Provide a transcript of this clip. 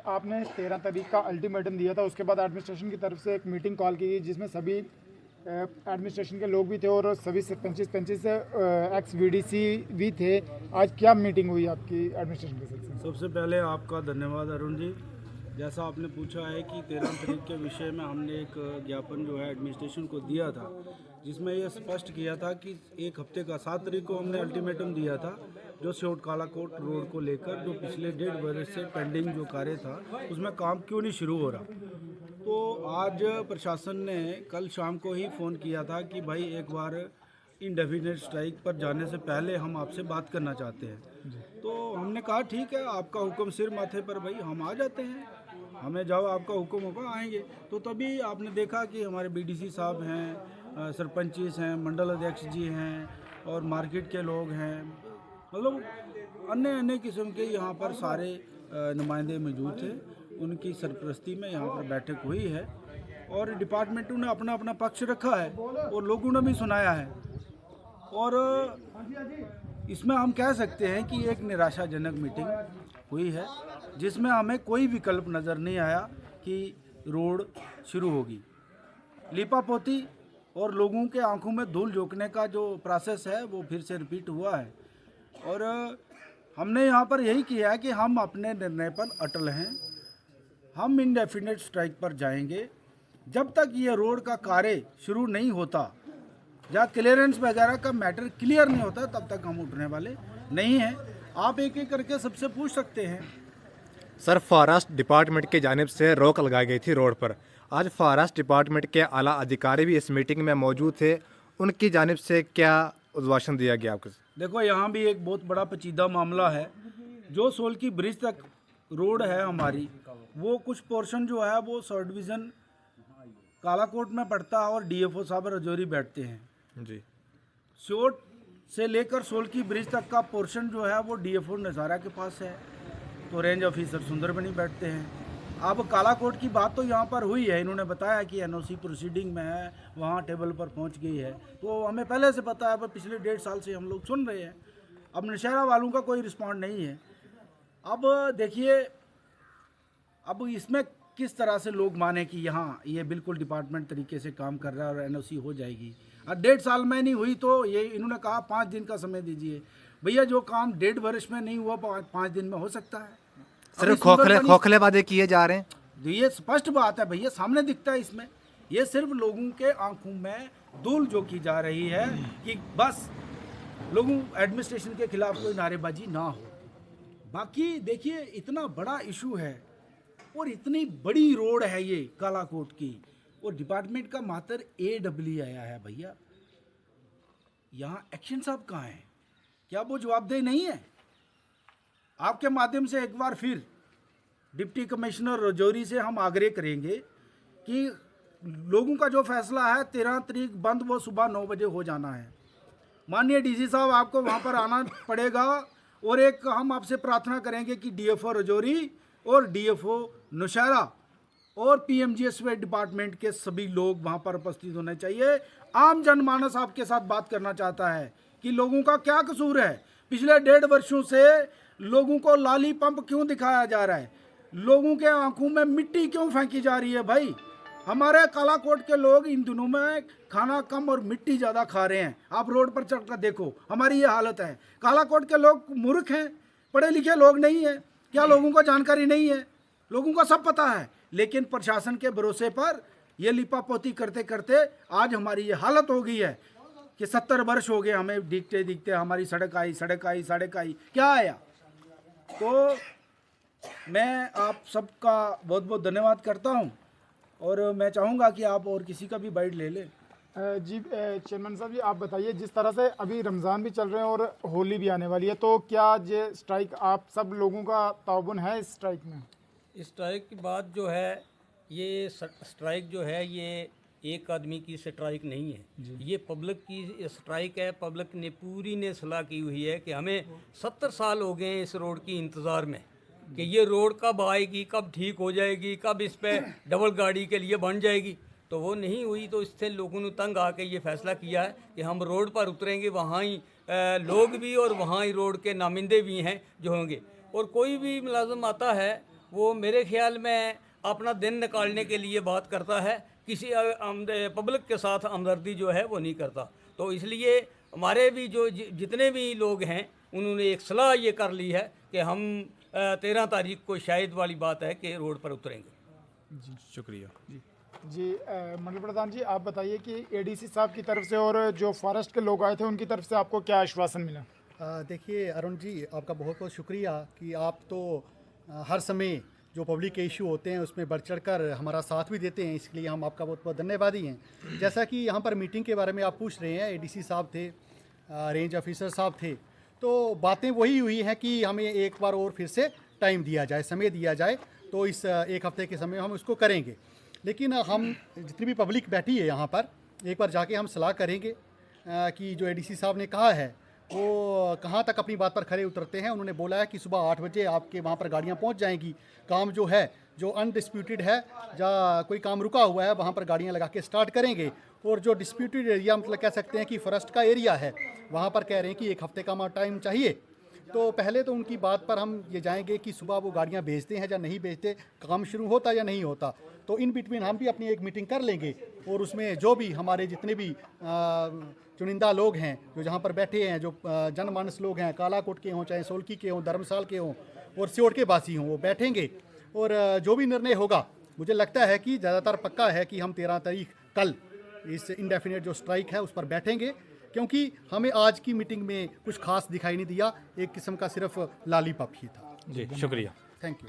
आपने 13 तारीख का अल्टीमेटम दिया था, उसके बाद एडमिनिस्ट्रेशन की तरफ से एक मीटिंग कॉल की गई जिसमें सभी एडमिनिस्ट्रेशन के लोग भी थे और सभी 25 एक्स वीडीसी भी थे। आज क्या मीटिंग हुई आपकी एडमिनिस्ट्रेशन के साथ? सबसे पहले आपका धन्यवाद अरुण जी। जैसा आपने पूछा है कि 13 तारीख के विषय में हमने एक ज्ञापन जो है एडमिनिस्ट्रेशन को दिया था, जिसमें यह स्पष्ट किया था कि एक हफ्ते का 7 तारीख को हमने अल्टीमेटम दिया था जो सियोट कालाकोट रोड को लेकर जो पिछले 1.5 वर्ष से पेंडिंग जो कार्य था उसमें काम क्यों नहीं शुरू हो रहा। तो आज प्रशासन ने कल शाम को ही फ़ोन किया था कि भाई एक बार इंडेफिनेट स्ट्राइक पर जाने से पहले हम आपसे बात करना चाहते हैं। तो हमने कहा ठीक है, आपका हुक्म सिर माथे पर, भाई हम आ जाते हैं, हमें जाओ आपका हुक्म होगा आएंगे। तो तभी आपने देखा कि हमारे बीडीसी साहब हैं, सरपंचीस हैं, मंडल अध्यक्ष जी हैं और मार्केट के लोग हैं, मतलब अन्य अन्य किस्म के यहाँ पर सारे नुमाइंदे मौजूद थे। उनकी सरपरस्ती में यहाँ पर बैठक हुई है और डिपार्टमेंटों ने अपना अपना पक्ष रखा है और लोगों ने भी सुनाया है। और इसमें हम कह सकते हैं कि एक निराशाजनक मीटिंग हुई है जिसमें हमें कोई विकल्प नज़र नहीं आया कि रोड शुरू होगी। लिपापोती और लोगों के आंखों में धूल झोंकने का जो प्रोसेस है वो फिर से रिपीट हुआ है और हमने यहाँ पर यही किया है कि हम अपने निर्णय पर अटल हैं। हम इंडेफिनेट स्ट्राइक पर जाएंगे जब तक ये रोड का कार्य शुरू नहीं होता या क्लियरेंस वगैरह का मैटर क्लियर नहीं होता, तब तक हम उठने वाले नहीं हैं। आप एक एक करके सबसे पूछ सकते हैं। सर, फॉरेस्ट डिपार्टमेंट की जानिब से रोक लगाई गई थी रोड पर। आज फॉरेस्ट डिपार्टमेंट के आला अधिकारी भी इस मीटिंग में मौजूद थे, उनकी जानिब से क्या उद्घोषण दिया गया आपको? देखो, यहाँ भी एक बहुत बड़ा पेचीदा मामला है। जो सोलकी ब्रिज तक रोड है हमारी, वो कुछ पोर्शन जो है वो सब डिवीज़न कालाकोट में पड़ता है और डीएफओ साहब रजौरी बैठते हैं जी। सियोट से लेकर सोलकी ब्रिज तक का पोर्शन जो है वो डीएफओ नज़ारा के पास है, तो रेंज ऑफिसर सुंदरबनी बैठते हैं। अब कालाकोट की बात तो यहाँ पर हुई है, इन्होंने बताया कि एनओसी प्रोसीडिंग में है, वहाँ टेबल पर पहुँच गई है, तो हमें पहले से पता है, पर पिछले 1.5 साल से हम लोग सुन रहे हैं। अब नौशहरा वालों का कोई रिस्पॉन्ड नहीं है। अब देखिए, अब इसमें किस तरह से लोग माने कि यहाँ ये बिल्कुल डिपार्टमेंट तरीके से काम कर रहा है और एनओसी हो जाएगी। और 1.5 साल में नहीं हुई तो ये इन्होंने कहा 5 दिन का समय दीजिए। भैया, जो काम 1.5 वर्ष में नहीं हुआ 5 दिन में हो सकता है? सर, खोखले वादे किए जा रहे हैं। ये स्पष्ट बात है भैया, सामने दिखता है इसमें। ये सिर्फ लोगों के आंखों में धूल जो की जा रही है कि बस लोगों एडमिनिस्ट्रेशन के खिलाफ कोई नारेबाजी ना हो। बाकी देखिए, इतना बड़ा इशू है और इतनी बड़ी रोड है ये कालाकोट की, और डिपार्टमेंट का मात्र AEE आया है। भैया, यहाँ एक्शन साहब कहाँ हैं? क्या वो जवाबदेह नहीं है? आपके माध्यम से एक बार फिर डिप्टी कमिश्नर रजौरी से हम आग्रह करेंगे कि लोगों का जो फैसला है 13 तारीख बंद वो सुबह 9 बजे हो जाना है। माननीय डीसी साहब, आपको वहाँ पर आना पड़ेगा और एक हम आपसे प्रार्थना करेंगे कि डीएफओ रजौरी और डीएफओ नौशहरा और पीएमजीएसवाई डिपार्टमेंट के सभी लोग वहाँ पर उपस्थित होने चाहिए। आम जनमानस आपके साथ बात करना चाहता है कि लोगों का क्या कसूर है। पिछले 1.5 वर्षों से लोगों को लाली पंप क्यों दिखाया जा रहा है? लोगों के आंखों में मिट्टी क्यों फेंकी जा रही है? भाई, हमारे कालाकोट के लोग इन दिनों में खाना कम और मिट्टी ज़्यादा खा रहे हैं। आप रोड पर चढ़कर देखो, हमारी ये हालत है। कालाकोट के लोग मूर्ख हैं, पढ़े लिखे लोग नहीं हैं क्या? लोगों को जानकारी नहीं है? लोगों को सब पता है, लेकिन प्रशासन के भरोसे पर ये लिपापोती करते करते आज हमारी ये हालत हो गई है कि 70 वर्ष हो गए हमें दिखते दिखते हमारी सड़क आई, क्या आया? तो मैं आप सबका बहुत बहुत धन्यवाद करता हूं और मैं चाहूँगा कि आप और किसी का भी बाइट ले लें। जी चेयरमैन साहब जी, आप बताइए, जिस तरह से अभी रमज़ान भी चल रहे हैं और होली भी आने वाली है, तो क्या ये स्ट्राइक, आप सब लोगों का ताउन है इस स्ट्राइक में? इस स्ट्राइक की बात जो है, ये स्ट्राइक जो है ये एक आदमी की स्ट्राइक नहीं है, ये पब्लिक की स्ट्राइक है। पब्लिक ने पूरी ने सलाह की हुई है कि हमें 70 साल हो गए इस रोड की इंतज़ार में कि ये रोड कब आएगी, कब ठीक हो जाएगी, कब इस पे डबल गाड़ी के लिए बन जाएगी। तो वो नहीं हुई, तो इससे लोगों ने तंग आके ये फैसला किया है कि हम रोड पर उतरेंगे, वहाँ ही लोग भी और वहाँ ही रोड के नामिंदे भी हैं जो होंगे। और कोई भी मुलाजम आता है वो मेरे ख्याल में अपना दिन निकालने के लिए बात करता है, किसी पब्लिक के साथ हमदर्दी जो है वो नहीं करता। तो इसलिए हमारे भी जो जितने भी लोग हैं उन्होंने एक सलाह ये कर ली है कि हम 13 तारीख को शायद वाली बात है कि रोड पर उतरेंगे। शुक्रिया। जी मंडल प्रधान जी, आप बताइए कि एडीसी साहब की तरफ से और जो फॉरेस्ट के लोग आए थे उनकी तरफ से आपको क्या आश्वासन मिला? देखिए अरुण जी, आपका बहुत बहुत शुक्रिया कि आप तो हर समय जो पब्लिक के इशू होते हैं उसमें बढ़ चढ़ कर हमारा साथ भी देते हैं, इसलिए हम आपका बहुत बहुत धन्यवादी हैं। जैसा कि यहाँ पर मीटिंग के बारे में आप पूछ रहे हैं, एडीसी साहब थे, रेंज ऑफिसर साहब थे, तो बातें वही हुई हैं कि हमें एक बार और फिर से टाइम दिया जाए, समय दिया जाए, तो इस एक हफ्ते के समय हम उसको करेंगे। लेकिन हम जितनी भी पब्लिक बैठी है यहाँ पर, एक बार जाके हम सलाह करेंगे कि जो एडीसी साहब ने कहा है वो कहाँ तक अपनी बात पर खरे उतरते हैं। उन्होंने बोला है कि सुबह 8 बजे आपके वहाँ पर गाड़ियाँ पहुँच जाएंगी। काम जो है, जो अनडिस्प्यूटेड है, जहाँ कोई काम रुका हुआ है, वहाँ पर गाड़ियाँ लगा के स्टार्ट करेंगे। और जो डिस्प्यूटेड एरिया, मतलब कह सकते हैं कि फॉरेस्ट का एरिया है, वहाँ पर कह रहे हैं कि एक हफ्ते का टाइम चाहिए। तो पहले तो उनकी बात पर हम ये जाएंगे कि सुबह वो गाड़ियाँ भेजते हैं या नहीं भेजते, काम शुरू होता या नहीं होता। तो इन बिटवीन हम भी अपनी एक मीटिंग कर लेंगे और उसमें जो भी हमारे जितने भी चुनिंदा लोग हैं जो जहाँ पर बैठे हैं, जो जनमानस लोग हैं, कालाकोट के हों, चाहे सोलकी के हों, धर्मशाल के हों और सियोट के वासी हों, वो बैठेंगे और जो भी निर्णय होगा, मुझे लगता है कि ज़्यादातर पक्का है कि हम 13 तारीख कल इस इंडेफिनिट जो स्ट्राइक है उस पर बैठेंगे, क्योंकि हमें आज की मीटिंग में कुछ खास दिखाई नहीं दिया, एक किस्म का सिर्फ लॉलीपॉप ही था। जी शुक्रिया। Thank you.